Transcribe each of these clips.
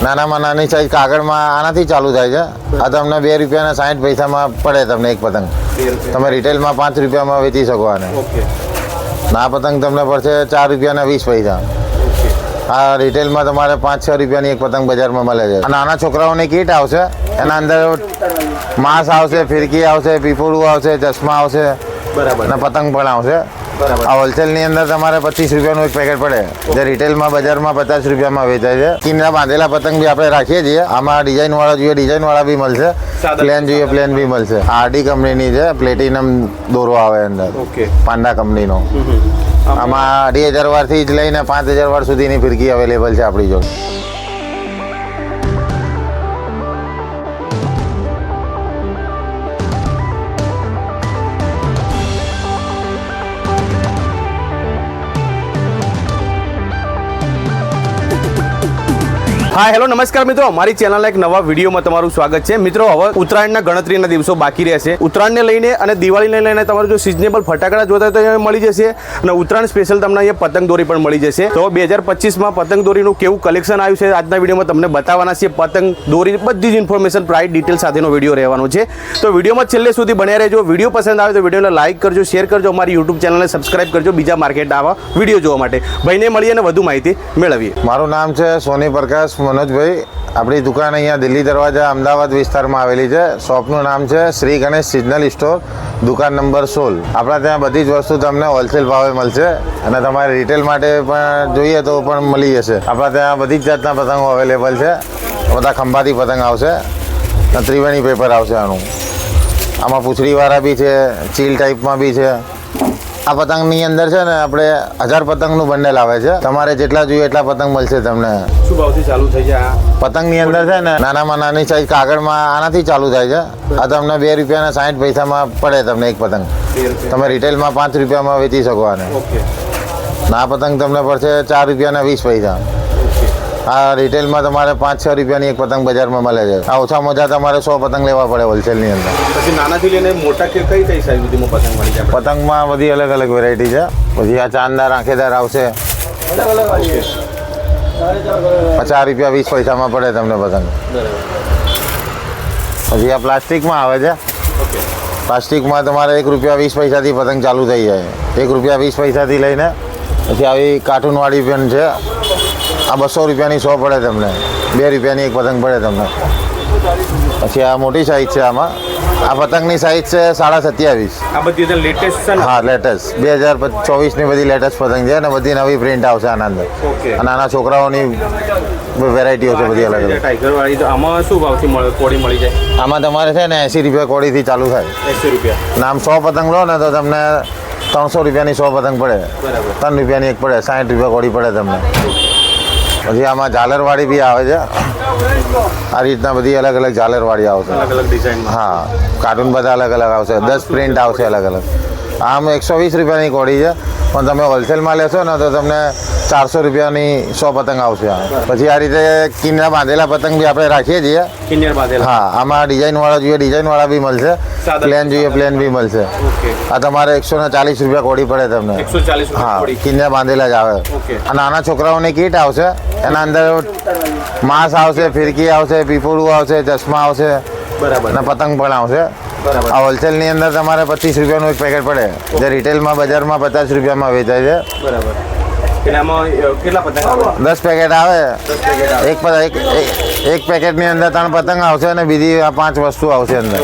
નાનામાં નાની સાઈઝ કાગળમાં આનાથી ચાલુ થાય છે. આ તમને 2 રૂપિયાના 60 પૈસામાં પડે તમને એક પતંગ. તમે રિટેલમાં 5 રૂપિયામાં વેચી શકો આને. આ પતંગ તમને પડશે 4 રૂપિયાના 20 પૈસા. આ રિટેલમાં તમારે 5-6 રૂપિયાની એક પતંગ બજારમાં મળે છે. નાના છોકરાઓની કીટ આવશે, એના અંદર માંસ આવશે, ફિરકી આવશે, પીપોળું આવશે, ચશ્મા આવશે, બરાબર, અને પતંગ પણ આવશે. આ હોલસેલની અંદર તમારે 25 રૂપિયાનું એક પેકેટ પડે, જે રિટેલમાં બજારમાં 50 રૂપિયામાં વેચાય છે. કિન્ના બાંધેલા પતંગ બી આપણે રાખીએ છીએ. આમાં ડિઝાઇન વાળા જોઈએ ડિઝાઇન વાળા બી મળશે, પ્લેન જોઈએ પ્લેન બી મળશે. આરડી કંપનીની છે, પ્લેટિનમ દોરો આવે અંદર, પાંડા કંપનીનો. આમાં 2,000 વારથી જ લઈને 5,000 વાર સુધીની ફિરકી અવેલેબલ છે આપણી જોડે. હા હેલો નમસ્કાર મિત્રો, અમારી ચેનલના એક નવા વિડીયોમાં તમારું સ્વાગત છે. મિત્રો હવે ઉત્તરાયણના ગણતરીના દિવસો બાકી રહેશે. ઉત્તરાયણને લઈને અને દિવાળીને લઈને તમારું જો સિઝનેબલ ફટાકડા જોતા હોય તો અહીંયા મળી જશે, અને ઉત્તરાયણ સ્પેશિયલ તમને અહીંયા પતંગ દોરી પણ મળી જશે. તો 2025માં પતંગ દોરીનું કેવું કલેક્શન આવ્યું છે આજના વિડીયોમાં તમને બતાવવાના છે. પતંગ દોરી બધી જ ઇન્ફોર્મેશન પ્રાઇસ ડિટેલ સાથેનો વિડીયો રહેવાનો છે. તો વિડીયોમાં છેલ્લે સુધી બન્યા રહેજો. વિડીયો પસંદ આવે તો વિડીયોને લાઇક કરજો, શેર કરજો, અમારી યુટ્યુબ ચેનલને સબસ્ક્રાઇબ કરજો બીજા માર્કેટ આવા વિડીયો જોવા માટે. ભાઈને મળીએ અને વધુ માહિતી મેળવીએ. મારું નામ છે સોની પ્રકાશ મનોજભાઈ. આપણી દુકાન અહીંયા દિલ્હી દરવાજા અમદાવાદ વિસ્તારમાં આવેલી છે. શોપનું નામ છે શ્રી ગણેશ સિઝનલ સ્ટોર, દુકાન નંબર 16. આપણા ત્યાં બધી જ વસ્તુ તમને હોલસેલ ભાવે મળશે, અને તમારે રિટેલ માટે પણ જોઈએ તો પણ મળી જશે. આપણા ત્યાં બધી જ જાતના પતંગો અવેલેબલ છે. બધા ખંભાતી પતંગ આવશે, ત્રિવેણી પેપર આવશે. આમાં પૂંછડીવાળા બી છે, ચીલ ટાઈપમાં બી છે. આ પતંગની અંદર છે ને આપણે 1000 પતંગનું બંડલ આવે છે. તમારે જેટલા જોઈએ એટલા પતંગ મળશે તમને. શું ભાવથી ચાલુ થઈ જાય? પતંગની અંદર છે ને નાનામાં નાની સાઈઝ કાગળમાં આનાથી ચાલુ થાય છે. આ તમને 2 રૂપિયાના 60 પૈસામાં પડે તમને એક પતંગ. તમે રિટેલમાં 5 રૂપિયામાં વેચી શકો આને. આ પતંગ તમને પડશે 4 રૂપિયાના 20 પૈસા. આ રિટેલમાં તમારે 5-6 રૂપિયાની એક પતંગ બજારમાં મળે છે. આ ઓછામાં ઓછા તમારે 100 પતંગ લેવા પડે હોલસેલની અંદર. પછી નાનાથી લઈને મોટા કે કઈ સાઈઝ સુધીમાં પતંગ મળી જાય? પતંગમાં બધી અલગ અલગ વેરાયટી છે. પછી આ ચાંદદાર આંખેદાર આવશે, 50 રૂપિયા 20 પૈસામાં પડે તમને પતંગ. પછી આ પ્લાસ્ટિકમાં આવે છે. પ્લાસ્ટિકમાં તમારે 1 રૂપિયા 20 પૈસાથી પતંગ ચાલુ થઈ જાય. 1 રૂપિયા 20 પૈસાથી લઈને પછી આવી કાર્ટૂનવાળી પેન છે. આ 200 રૂપિયાની 100 પડે તમને. 2 રૂપિયાની એક પતંગ પડે તમને. પછી આ મોટી સાઈઝ છે. આમાં આ પતંગની સાઈઝ છે 27.5. આ બધી લેટેસ્ટ છે? હા લેટેસ્ટ 2024ની બધી લેટેસ્ટ પતંગ છે, અને બધી નવી પ્રિન્ટ આવશે આના અંદર. અને નાના છોકરાઓની વેરાયટીઓ છે બધી અલગ અલગ. ટાઈગર વાળી તો આમાં શું ભાવથી કોડી મળી જાય? આમાં તમારે છે ને 80 રૂપિયા કોડીથી ચાલુ થાય. 80 રૂપિયા. અને આમ 100 પતંગ લો ને તો તમને 300 રૂપિયાની 100 પતંગ પડે. 3 રૂપિયાની એક પડે, 60 રૂપિયા કોડી પડે તમને. પછી આમાં ઝાલરવાળી બી આવે છે. આ રીતના બધી અલગ અલગ ઝાલરવાળી આવશે, અલગ અલગ ડિઝાઇન. હા, કાર્ટૂન બધા અલગ અલગ આવશે. 10 પ્રિન્ટ આવશે અલગ અલગ. આમ 120 રૂપિયાની કોડી છે, પણ તમે હોલસેલમાં લેશો ને તો તમને 400 રૂપિયાની 100 પતંગ આવશે. પછી આ રીતે કિન્ના બાંધેલા પતંગ બી આપણે રાખીએ છીએ. કિન્નર બાંધેલા? હા. આમાં ડિઝાઇન વાળા જોઈએ ડિઝાઇન વાળા બી મળશે, પ્લેન જોઈએ પ્લેન બી મળશે. આ તમારે 140 રૂપિયા કોડી પડે તમને. 140? હા, કિન્ના બાંધેલા જ આવે. આ નાના છોકરાઓની કીટ આવશે, એના અંદર માંસ આવશે, ફિરકી આવશે, પીપોળું આવશે, ચશ્મા આવશે, બરાબર, અને પતંગ પણ આવશે. આ હોલસેલની અંદર તમારે 25 રૂપિયાનું એક પેકેટ પડે, જે રિટેલમાં બજારમાં 50 રૂપિયામાં વેચાય છે. બરાબર. કેટલા પતંગ આવે? 10 પેકેટ આવે. એક પેકેટની અંદર 3 પતંગ આવશે, અને બીજી 5 વસ્તુ આવશે અંદર.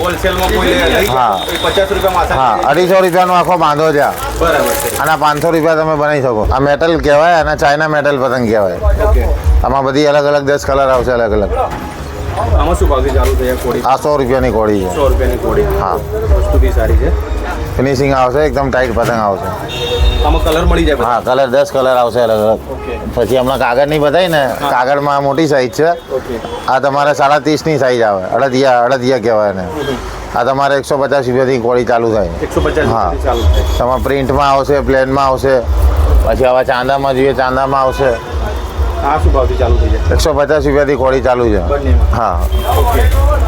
હા, 50 રૂપિયામાં? હા, 250 રૂપિયાનો આખો બાંધો છે. બરાબર. અને 500 રૂપિયા તમે બનાવી શકો. આ મેટલ કહેવાય, અને ચાઇના મેટલ પતંગ કહેવાય. આમાં બધી અલગ અલગ 10 કલર આવશે અલગ અલગ. આમાં શું ભાવથી ચાલુ થઈ કોડી? આ 100 રૂપિયાની કોડી છે. 100 રૂપિયાની કોડી. હા, વસ્તુ બી સારી છે. ફિનિશિંગ આવશે, એકદમ ટાઈટ પતંગ આવશે. આમાં કલર મળી જાય? હા, કલર 10 કલર આવશે અલગ અલગ. પછી હમણાં કાગળની બતાવી ને, કાગળમાં મોટી સાઈઝ છે. આ તમારે 37ની સાઈઝ આવે, અડદિયા કહેવાય ને. આ તમારે 150 રૂપિયાથી કોડી ચાલુ થાય. 150? હા, ચાલુ થાય. તમારે પ્રિન્ટમાં આવશે, પ્લેનમાં આવશે. પછી આવા ચાંદામાં જોઈએ ચાંદામાં આવશે. આ શું ભાવથી ચાલુ થઈ જાય? 150 રૂપિયાથી કોડી ચાલુ છે. બંને? હા. ઓકે.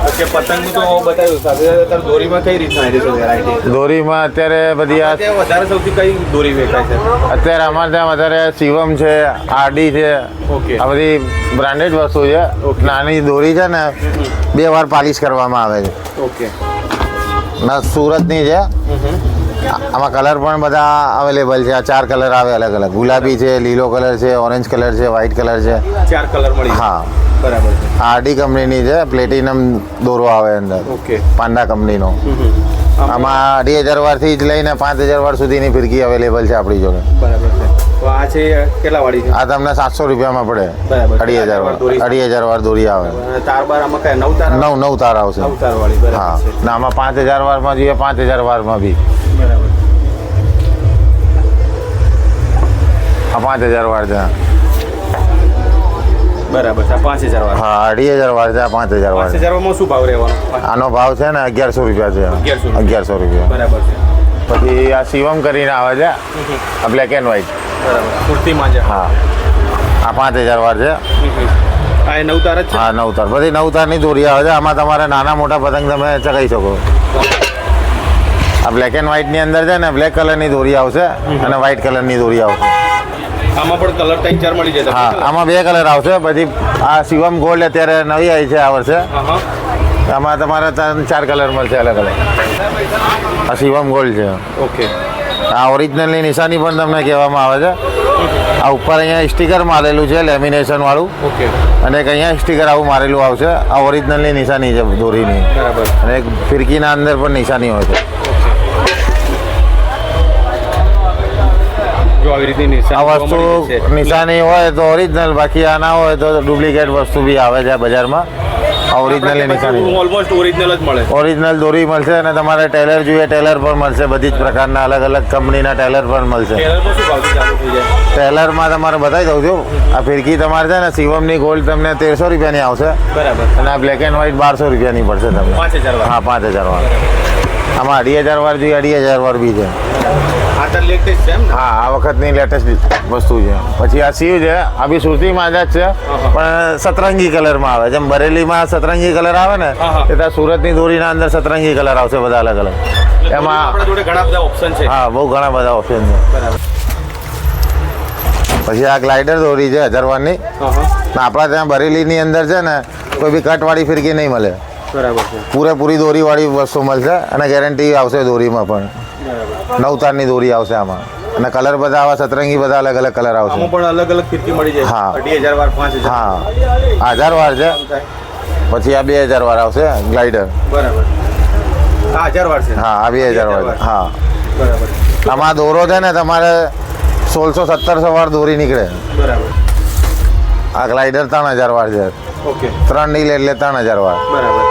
પછી ઓકે, પતંગનું તો બતાવ્યું, સાથે અત્યારે દોરીમાં કઈ રીતના આવી છે વેરાયટી? દોરીમાં અત્યારે બધી આ ત્યાં વધારે સૌથી કઈ દોરી વેચાય છે? અત્યારે અમારે ત્યાં વધારે શિવમ છે, આરડી છે, ઓકે. આ બધી બ્રાન્ડેડ વસ્તુ છે. નાની દોરી છે ને 2 વાર પાલિશ કરવામાં આવે છે. ઓકે. ના સુરતની છે. આમાં કલર પણ બધા અવેલેબલ છે. આ 4 કલર આવે અલગ અલગ. ગુલાબી છે, લીલો કલર છે, ઓરેન્જ કલર છે, વ્હાઇટ કલર છે. 4 કલર મળી જાય. હા, બરાબર છે. આરડી કંપનીની છે. પ્લેટિનમ દોરો આવે અંદર, ઓકે. પાંડા કંપનીનો. આમાં 2,500 વારથી જ લઈને 5,000 વાર સુધીની ફિરકી અવેલેબલ છે આપણી જોડે. બરાબર છે. તો આ છે કેટલા વાળી છે? આ તમને 700 રૂપિયામાં પડે. બરાબર. 2,500 વાર, 2,500 વાર દોરી આવે. અને તાર બાર આમાં કયા 9 તાર? 9 તાર આવશે. 9 તાર વાળી. હા, બરાબર છે. ના આમાં 5,000 વારમાં જોઈએ, 5,000 વારમાં બી. બરાબર. આ 5,000 વાર છે. બરાબર છે. 5,000 વાળી. હા, 2,500 વાર છે. આ 5,000 વાર છે. 5,000 માં શું ભાવ રહેવાનો? આનો ભાવ છે ને 1,100 રૂપિયા છે. 1,100 રૂપિયા. બરાબર છે. પછી આ શિવમ કરીને આવે છે, આ બ્લેક એન્ડ વ્હાઈટ. બરાબર. કુર્તીમાં છે. હા, આ 5,000 વાર છે. આ એ 9 તાર જ છે? હા, 9 તાર. બધી 9 તારની દોરી આવે છે. આમાં તમારે નાના મોટા પતંગ તમે ચગાવી શકો. આ બ્લેક એન્ડ વ્હાઈટની અંદર છે ને બ્લેક કલરની દોરી આવશે અને વ્હાઈટ કલરની દોરી આવશે. આમાં પણ કલર 3-4 મળી જશે? હા, આમાં 2 કલર આવશે. પછી આ શિવમ ગોલ્ડ અત્યારે નવી આવી છે આ વર્ષે. આમાં તમારે 3-4 કલર મળશે અલગ અલગ. આ શિવમ ગોલ્ડ છે. ઓકે. આ ઓરિજિનલની નિશાની પણ તમને કહેવામાં આવે છે. આ ઉપર અહીંયા સ્ટીકર મારેલું છે લેમિનેશન વાળું, ઓકે. અને એક અહીંયા સ્ટીકર આવું મારેલું આવશે. આ ઓરિજિનલની નિશાની છે દોરીની. બરાબર. અને એક ફિરકીના અંદર પણ નિશાની હોય છે. જો આવી રીતની આ વસ્તુ નિશાની હોય તો ઓરિજિનલ, બાકી આ ના હોય તો ડુપ્લિકેટ વસ્તુ બી આવે છે બજારમાં. આ ઓરિજિનલની નિશાની, ઓલમોસ્ટ ઓરિજિનલ જ મળે. ઓરિજિનલ દોરી મળશે. અને તમારે ટેલર જોઈએ ટેલર પણ મળશે. બધી જ પ્રકારના અલગ અલગ કંપનીના ટેલર પણ મળશે. ટેલરમાં શું ભાવથી ચાલુ થઈ જાય? ટેલરમાં તમારે બતાવી દઉં છું. આ ફિરકી તમારે છે ને શિવમની ગોલ્ડ તમને 1,300 રૂપિયાની આવશે. બરાબર. અને આ બ્લેક એન્ડ વ્હાઈટ 1,200 રૂપિયાની પડશે તમને. 5,000 વાર. હા, 5,000 વાર. આમાં 2,500 વાર જોઈએ, 2,500 વાર બી છે. આ તો લેટેસ્ટ છે એમ ને? હા, આ વખતની લેટેસ્ટ વસ્તુ છે. પછી આ શિવ છે. આ બી સુરતી માજા જ છે, પણ સતરંગી કલરમાં આવે. જેમ બરેલીમાં સતરંગી કલર આવે ને, એ ત્યાં સુરતની દોરીના અંદર સતરંગી કલર આવશે બધા અલગ અલગ. એમાં આપણા જોડે ઘણા બધા ઓપ્શન છે. હા, બહુ ઘણા બધા ઓપ્શન છે. બરાબર. પછી આ ગ્લાઇડર દોરી છે 1,000 વારની. આપણા ત્યાં બરેલીની અંદર છે ને કોઈ બી કટવાળી ફિરકી નહીં મળે. બરાબર છે. પૂરેપૂરી દોરીવાળી વસ્તુ મળશે અને ગેરંટી આવશે દોરીમાં પણ. બરાબર. 9 તારની દોરી આવશે આમાં. અને કલર બધા આવા સતરંગી બધા અલગ અલગ કલર આવશે. આમાં પણ અલગ અલગ ફિરકી મળી જાય. હા. 2,500 વાર, 5,000. હા, આ 1,000 વાર છે. પછી આ 2,000 વાર આવશે ગ્લાઇડર. બરાબર. આ 1,000 વાર છે? હા, આ 2,000 વાર. હા, બરાબર. આમાં દોરો છે ને તમારે 1,600-1,700 વાર દોરી નીકળે. બરાબર. આ ગ્લાઇડર 3,000 વાર છે. ઓકે. 3 નીલ એટલે 3,000 વાર. બરાબર.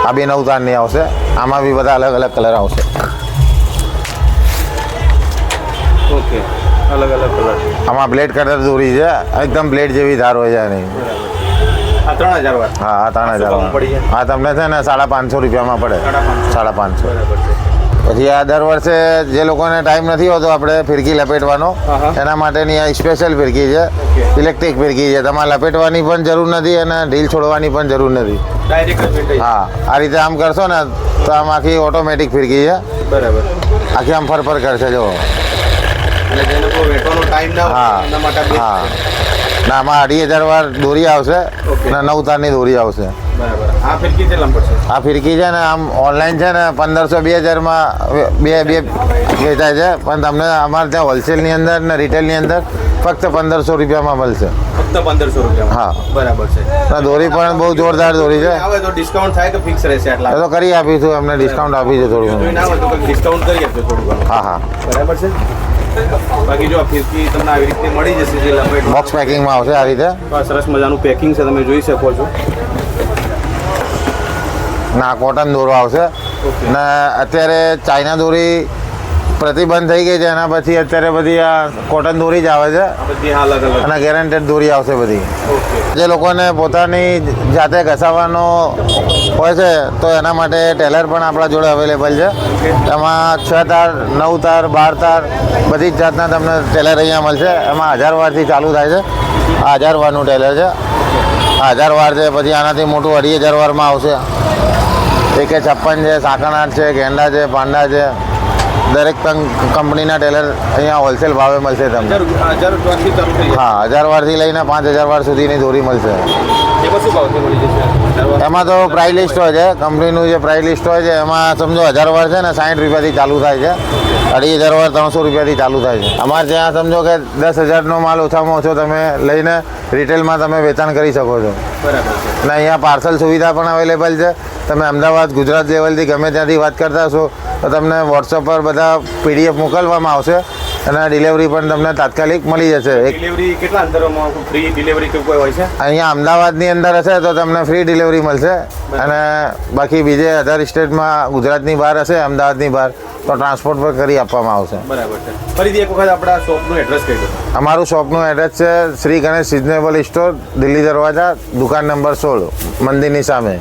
આ બી 9 તારની આવશે. આમાં બી બધા અલગ અલગ કલર આવશે. ઓકે. અલગ અલગ કલર. આમાં બ્લેડ કટર દોરી છે. એકદમ બ્લેડ જેવી ધાર હોય છે નહીં. આ 3,000 વાર. હા, આ 3,000 શું ભાવ પડી જાય? વાર. આ તમને છે ને 550 રૂપિયામાં પડે. 550. બરાબર છે. પછી આ દર વર્ષે જે લોકોને ટાઈમ નથી હોતો આપણે ફિરકી લપેટવાનો, એના માટેની આ સ્પેશિયલ ફિરકી છે. ઇલેક્ટ્રિક ફિરકી છે. તમારે લપેટવાની પણ જરૂર નથી અને ઢીલ છોડવાની પણ જરૂર નથી. ડાયરેક્ટ. હા, આ રીતે આમ કરશો ને તો આમ આખી ઓટોમેટિક ફિરકી છે. બરાબર. આખી આમ ફર કરશે જો. અને જેને કોઈ વેટવાનો ટાઈમ ના હા, હોય એના માટે હા. ના, આમાં 2,500 વાર દોરી આવશે અને 9 તારની દોરી આવશે. બરાબર. આ ફિરકી કેટલા પડશે? આ ફિરકી છે ને આમ ઓનલાઈન છે ને 1,500-2,000માં બે વેચાય છે, પણ તમને અમારે ત્યાં હોલસેલની અંદર ને રિટેલની અંદર ફક્ત 1,500 રૂપિયામાં મળશે. ફક્ત 1,500 રૂપિયા? હા, બરાબર છે. અને દોરી પણ બહુ જોરદાર દોરી છે. આવે તો ડિસ્કાઉન્ટ થાય કે ફિક્સ રહેશે આટલા? એ તો કરી આપીશું, એમને ડિસ્કાઉન્ટ આપીશું થોડું જોઈ ઘણું. ના હોય તો કંઈક ડિસ્કાઉન્ટ કરી આપજો થોડું ઘણું. હા, હા. બરાબર છે. બાકી જો આ ફિરકી તમને આવી રીતે મળી જશે જે લપેટ બોક્સ પેકિંગમાં આવશે આ રીતે. સરસ મજાનું પેકિંગ છે, તમે જોઈ શકો છો. ના, કોટન દોરો આવશે. ને અત્યારે ચાઇના દોરી પ્રતિબંધ થઈ ગઈ છે, એના પછી અત્યારે બધી આ કોટન દોરી જ આવે છે. આ બધી અલગ અલગ. અને ગેરંટેડ દોરી આવશે બધી. ઓકે. જે લોકોને પોતાની જાતે ઘસાવાનો હોય છે તો એના માટે ટેલર પણ આપણા જોડે અવેલેબલ છે. એમાં 6 તાર, 9 તાર, 12 તાર બધી જ જાતના તમને ટેલર અહીંયા મળશે. એમાં 1,000 વારથી ચાલુ થાય છે. આ 1,000 વારનું ટેલર છે. આ 1,000 વાર છે. પછી આનાથી મોટું 2,500 વારમાં આવશે. AK56 છે, સાકરનાથ છે, ગેંડા છે, પાંડા છે, દરેક કંપનીના ટેલર અહીંયા હોલસેલ ભાવે મળશે તમને. 1000 વારથી ચાલુ થઈ જાય. હા, 1000 વારથી લઈને 5000 વાર સુધીની દોરી મળશે. એમાં શું ભાવથી મળી જશે 1000 વાર? એમાં તો પ્રાઇસ લિસ્ટ હોય છે, કંપનીનું જે પ્રાઇસ લિસ્ટ હોય છે એમાં સમજો 1000 વાર છે ને 60 રૂપિયાથી ચાલુ થાય છે, 2500 વાર 300 રૂપિયાથી ચાલુ થાય છે. અમારે ત્યાં સમજો કે 10,000નો માલ ઓછામાં ઓછો તમે લઈને રિટેલમાં તમે વેચાણ કરી શકો છો. બરાબર છે. અને અહીંયા પાર્સલ સુવિધા પણ અવેલેબલ છે. તમે અમદાવાદ ગુજરાત લેવલથી ગમે ત્યાંથી વાત કરતા હશો તો તમને વોટ્સઅપ પર બધા PDF મોકલવામાં આવશે અને ડિલિવરી પણ તમને તાત્કાલિક મળી જશે. ડિલિવરી કેટલા અંતરોમાં ફ્રી ડિલિવરી કે કોઈ હોય છે? અહીંયા અમદાવાદની અંદર હશે તો તમને ફ્રી ડિલિવરી મળશે અને બાકી બીજે અધર સ્ટેટમાં ગુજરાતની બહાર હશે, અમદાવાદની બહાર તો ટ્રાન્સપોર્ટ પર કરી આપવામાં આવશે. બરાબર છે. ફરીથી એક વખત આપણા શોપનું એડ્રેસ કહી દો. અમારું શોપનું એડ્રેસ છે શ્રી ગણેશ સિઝનેબલ સ્ટોર, દિલ્હી દરવાજા, દુકાન નંબર 16, મંદિરની સામે.